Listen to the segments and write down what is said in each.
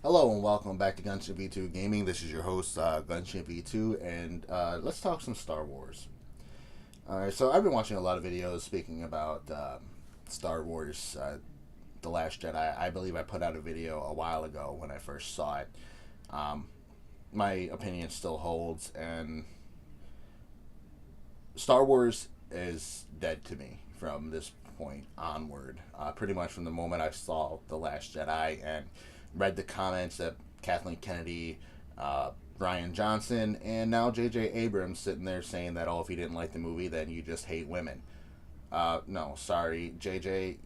Hello and welcome back to Gunship V2 Gaming. This is your host, Gunship V2, and let's talk some Star Wars. Alright, so I've been watching a lot of videos speaking about Star Wars, The Last Jedi. I believe I put out a video a while ago when I first saw it. My opinion still holds, and Star Wars is dead to me from this point onward. Pretty much from the moment I saw The Last Jedi and read the comments that Kathleen Kennedy, Ryan Johnson, and now J.J. Abrams sitting there saying that, oh, if you didn't like the movie, then you just hate women. No, sorry, J.J.,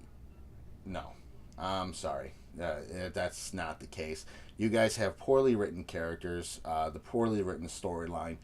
no. I'm sorry. That's not the case. You guys have poorly written characters, the poorly written storyline.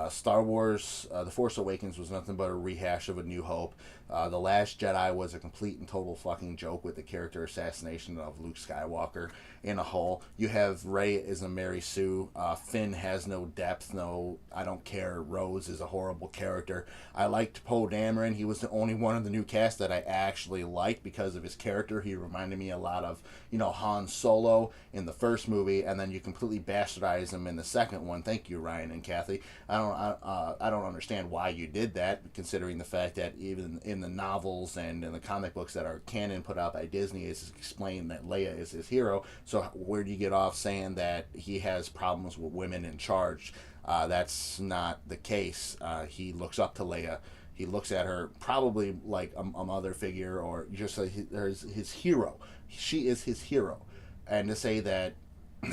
Star Wars, The Force Awakens was nothing but a rehash of A New Hope. The Last Jedi was a complete and total fucking joke with the character assassination of Luke Skywalker in a whole. You have Rey as a Mary Sue. Finn has no depth, I don't care. Rose is a horrible character. I liked Poe Dameron. He was the only one of the new cast that I actually liked because of his character. He reminded me a lot of, Han Solo in the first movie, and then you completely bastardize him in the second one. Thank you, Ryan and Kathy. I don't understand why you did that, considering the fact that even in the novels and in the comic books that are canon put out by Disney, it's explained that Leia is his hero. So where do you get off saying that he has problems with women in charge? That's not the case. He looks up to Leia. He looks at her probably like a mother figure, or just his hero. She is his hero. And to say that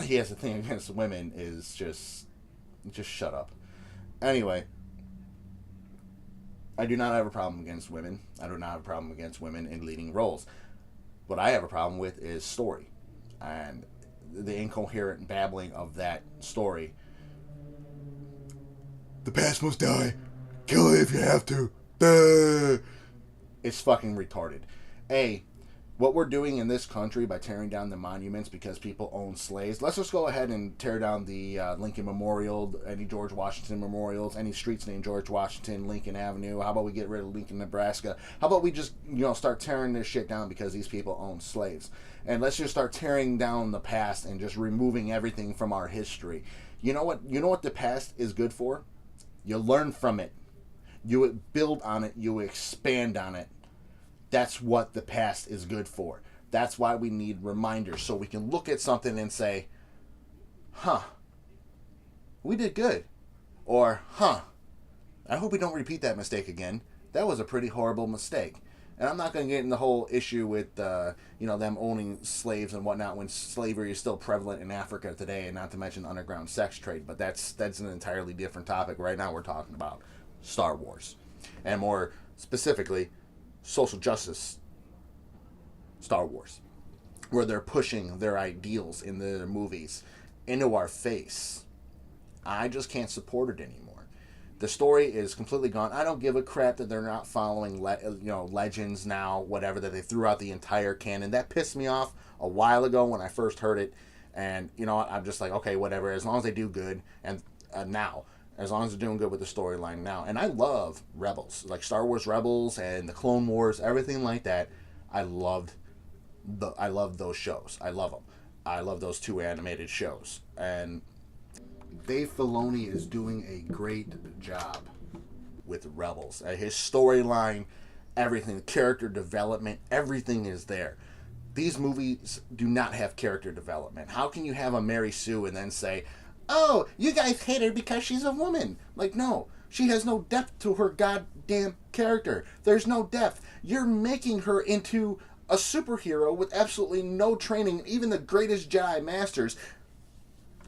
he has a thing against women is just shut up. Anyway, I do not have a problem against women. I do not have a problem against women in leading roles. What I have a problem with is story. And the incoherent babbling of that story. The past must die. Kill it if you have to. It's fucking retarded. What we're doing in this country by tearing down the monuments because people own slaves, let's just go ahead and tear down the Lincoln Memorial, any George Washington memorials, any streets named George Washington, Lincoln Avenue. How about we get rid of Lincoln, Nebraska? How about we just, start tearing this shit down because these people own slaves? And let's just start tearing down the past and just removing everything from our history. You know what the past is good for? You learn from it. You build on it. You expand on it. That's what the past is good for. That's why we need reminders, so we can look at something and say, we did good. Or, I hope we don't repeat that mistake again. That was a pretty horrible mistake. And I'm not going to get in the whole issue with, them owning slaves and whatnot when slavery is still prevalent in Africa today, and not to mention underground sex trade. But that's an entirely different topic. Right now we're talking about Star Wars. And more specifically, social justice Star Wars, where they're pushing their ideals in their movies into our face. I just can't support it anymore. The story is completely gone. I don't give a crap that they're not following legends now, whatever, that they threw out the entire canon. That pissed me off a while ago when I first heard it, and I'm just like, okay, whatever, as long as they do good. And now, as long as they're doing good with the storyline now. And I love Rebels, like Star Wars Rebels and the Clone Wars, everything like that. I love those shows. I love them. I love those two animated shows. And Dave Filoni is doing a great job with Rebels. His storyline, everything, character development, everything is there. These movies do not have character development. How can you have a Mary Sue and then say, oh, you guys hate her because she's a woman? Like, no. She has no depth to her goddamn character. There's no depth. You're making her into a superhero with absolutely no training. Even the greatest Jedi Masters,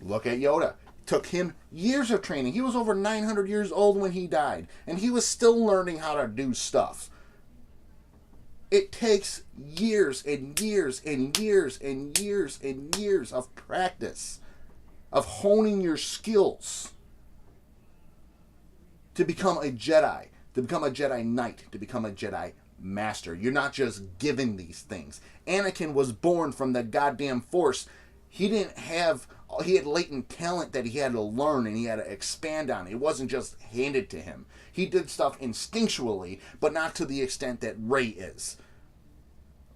look at Yoda. Took him years of training. He was over 900 years old when he died, and he was still learning how to do stuff. It takes years and years and years and years and years of practice, of honing your skills to become a Jedi, to become a Jedi Knight, to become a Jedi Master. You're not just given these things. Anakin was born from the goddamn Force. He had latent talent that he had to learn and he had to expand on. It wasn't just handed to him. He did stuff instinctually, but not to the extent that Rey is.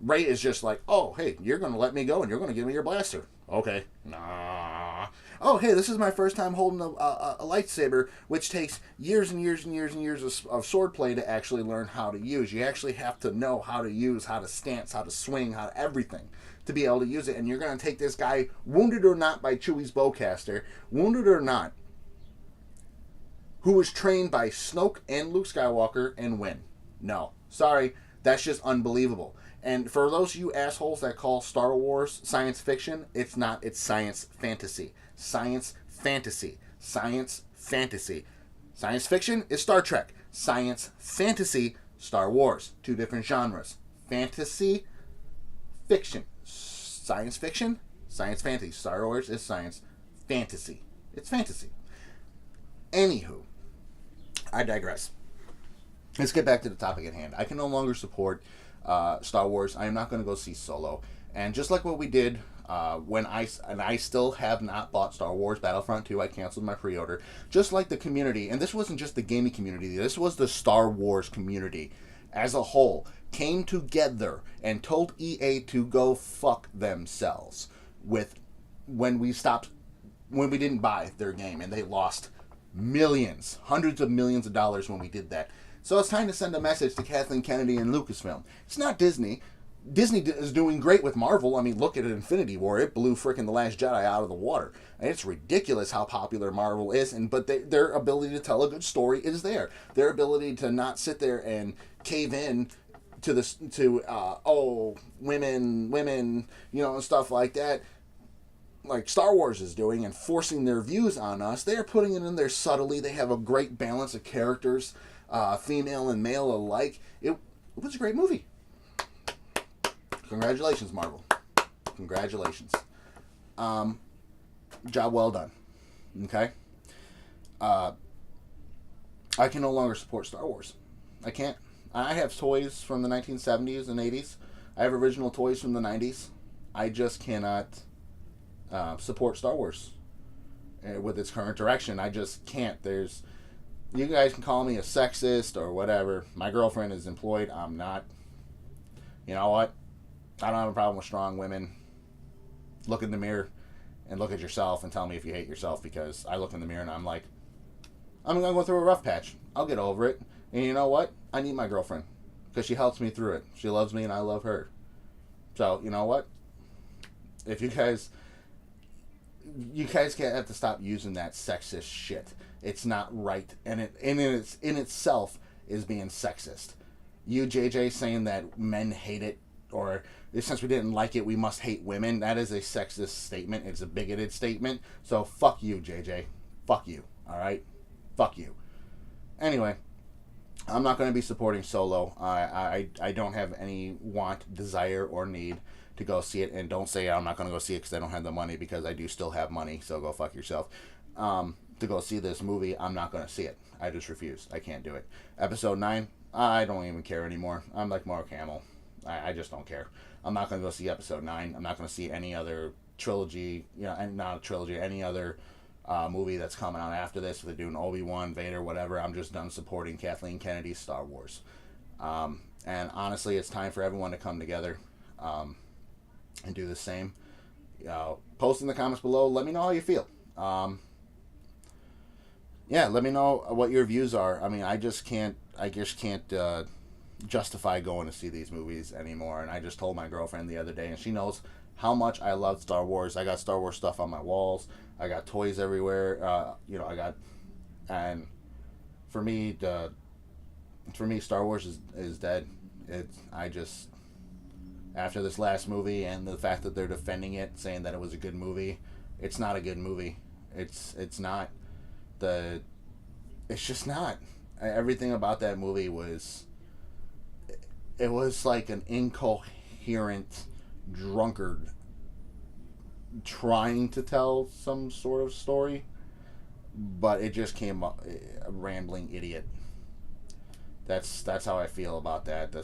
Rey is just like, oh, hey, you're going to let me go and you're going to give me your blaster. Okay. Nah. Oh, hey, this is my first time holding a lightsaber, which takes years and years and years and years of swordplay to actually learn how to use. You actually have to know how to use, how to stance, how to swing, how to everything to be able to use it. And you're going to take this guy, wounded or not by Chewie's bowcaster, wounded or not, who was trained by Snoke and Luke Skywalker, and win. No. Sorry. That's just unbelievable. And for those of you assholes that call Star Wars science fiction, it's not. It's science fantasy. Science fantasy. Science fantasy. Science fiction is Star Trek. Science fantasy, Star Wars. Two different genres. Fantasy, fiction. Science fiction, science fantasy. Star Wars is science fantasy. It's fantasy. Anywho, I digress. Let's get back to the topic at hand. I can no longer support Star Wars. I am not going to go see Solo. And just like what we did when I still have not bought Star Wars Battlefront 2, I canceled my pre-order. Just like the community, and this wasn't just the gaming community, this was the Star Wars community as a whole, came together and told EA to go fuck themselves with when we didn't buy their game, and they lost millions, hundreds of millions of dollars when we did that. So it's time to send a message to Kathleen Kennedy and Lucasfilm. It's not Disney. Disney is doing great with Marvel. I mean, look at Infinity War. It blew frickin' The Last Jedi out of the water. And it's ridiculous how popular Marvel is. But their ability to tell a good story is there. Their ability to not sit there and cave in to women, and stuff like that, like Star Wars is doing, and forcing their views on us. They are putting it in there subtly. They have a great balance of characters. Female and male alike. It was a great movie. Congratulations, Marvel. Congratulations. Job well done. Okay? I can no longer support Star Wars. I can't. I have toys from the 1970s and 80s. I have original toys from the 90s. I just cannot support Star Wars with its current direction. I just can't. You guys can call me a sexist or whatever. My girlfriend is employed. I'm not. You know what? I don't have a problem with strong women. Look in the mirror and look at yourself and tell me if you hate yourself, because I look in the mirror and I'm like, I'm going to go through a rough patch. I'll get over it. And you know what? I need my girlfriend because she helps me through it. She loves me and I love her. So, you know what? If you guys can't have to stop using that sexist shit. It's not right, and it in itself is being sexist. You, JJ, saying that men hate it, or since we didn't like it, we must hate women. That is a sexist statement. It's a bigoted statement. So fuck you, JJ. Fuck you. All right. Fuck you. Anyway, I'm not going to be supporting Solo. I don't have any want, desire, or need to go see it. And don't say I'm not going to go see it because I don't have the money, because I do still have money. So go fuck yourself. To go see this movie, I'm not going to see it. I just refuse. I can't do it. Episode 9, I don't even care anymore. I'm like Mark Hamill. I just don't care. I'm not going to go see episode 9. I'm not going to see any other trilogy, and not a trilogy, any other movie that's coming out after this. If they're doing Obi-Wan, Vader, whatever, I'm just done supporting Kathleen Kennedy's Star Wars. And honestly, it's time for everyone to come together and do the same. Post in the comments below. Let me know how you feel. Yeah, let me know what your views are. I mean, I just can't justify going to see these movies anymore. And I just told my girlfriend the other day, and she knows how much I love Star Wars. I got Star Wars stuff on my walls. I got toys everywhere. And for me, Star Wars is dead. After this last movie and the fact that they're defending it, saying that it was a good movie, it's not a good movie. It's not. It's just not. Everything about that movie was like an incoherent drunkard trying to tell some sort of story, but it just came up a rambling idiot. That's how I feel about that.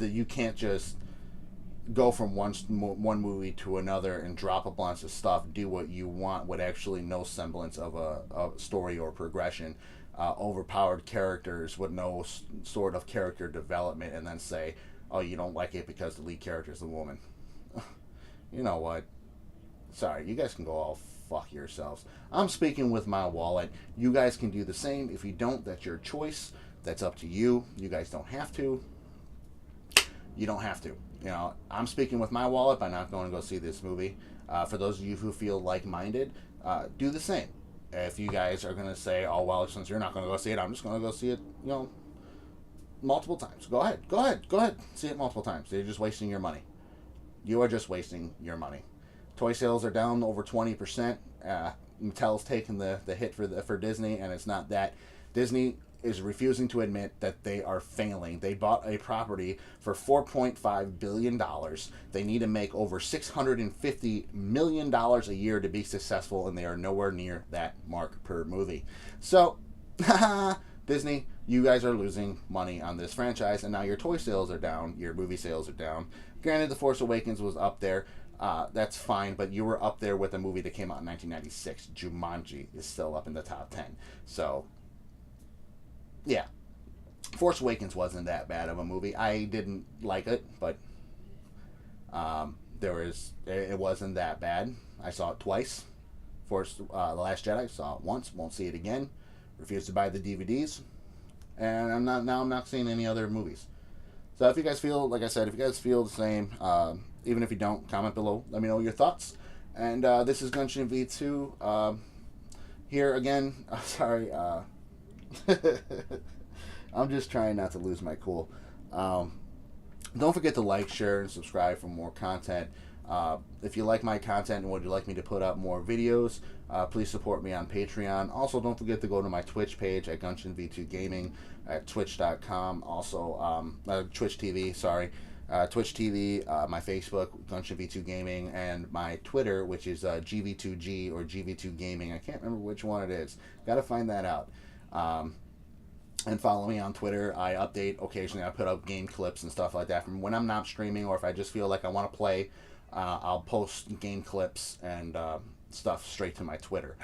You can't just go from one movie to another and drop a bunch of stuff, do what you want with actually no semblance of a story or progression, overpowered characters with no sort of character development, and then say, oh, you don't like it because the lead character is a woman. You know what? Sorry, you guys can go all fuck yourselves. I'm speaking with my wallet. You guys can do the same. If you don't, that's your choice. That's up to you. You guys don't have to. You don't have to. You know, I'm speaking with my wallet by not going to go see this movie. For those of you who feel like-minded, do the same. If you guys are going to say, oh, well, since you're not going to go see it, I'm just going to go see it, you know, multiple times. Go ahead. Go ahead. Go ahead. See it multiple times. You're just wasting your money. You are just wasting your money. Toy sales are down over 20%. Mattel's taking the hit for Disney, and it's not that. Disney is refusing to admit that they are failing. They bought a property for $4.5 billion. They need to make over $650 million a year to be successful, and they are nowhere near that mark per movie. So, Disney, you guys are losing money on this franchise, and now your toy sales are down, your movie sales are down. Granted, The Force Awakens was up there. That's fine, but you were up there with a movie that came out in 1996. Jumanji is still up in the top 10. So, yeah. Force Awakens wasn't that bad of a movie. I didn't like it, but it wasn't that bad. I saw it twice. The Last Jedi, saw it once, won't see it again. Refused to buy the DVDs, and I'm not seeing any other movies. So if you guys feel, like I said, if you guys feel the same, even if you don't, comment below. Let me know your thoughts. And this is Genshin V2. Here again. Sorry. I'm just trying not to lose my cool. Don't forget to like, share, and subscribe for more content. If you like my content and would you like me to put up more videos, please support me on Patreon. Also, don't forget to go to my Twitch page at Genshin V2 Gaming at twitch.com. Also, Twitch TV, sorry. Twitch TV, my Facebook, Genshin V2 Gaming, and my Twitter, which is GV2G or GV2 Gaming. I can't remember which one it is. Got to find that out. And follow me on Twitter. I update occasionally. I put up game clips and stuff like that from when I'm not streaming, or if I just feel like I want to play, I'll post game clips and stuff straight to my Twitter.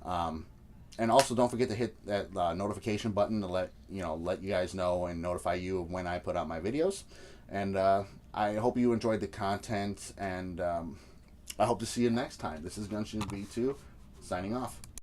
And also, don't forget to hit that notification button to let you guys know and notify you when I put out my videos. And I hope you enjoyed the content, and I hope to see you next time. This is Genshin V2 signing off.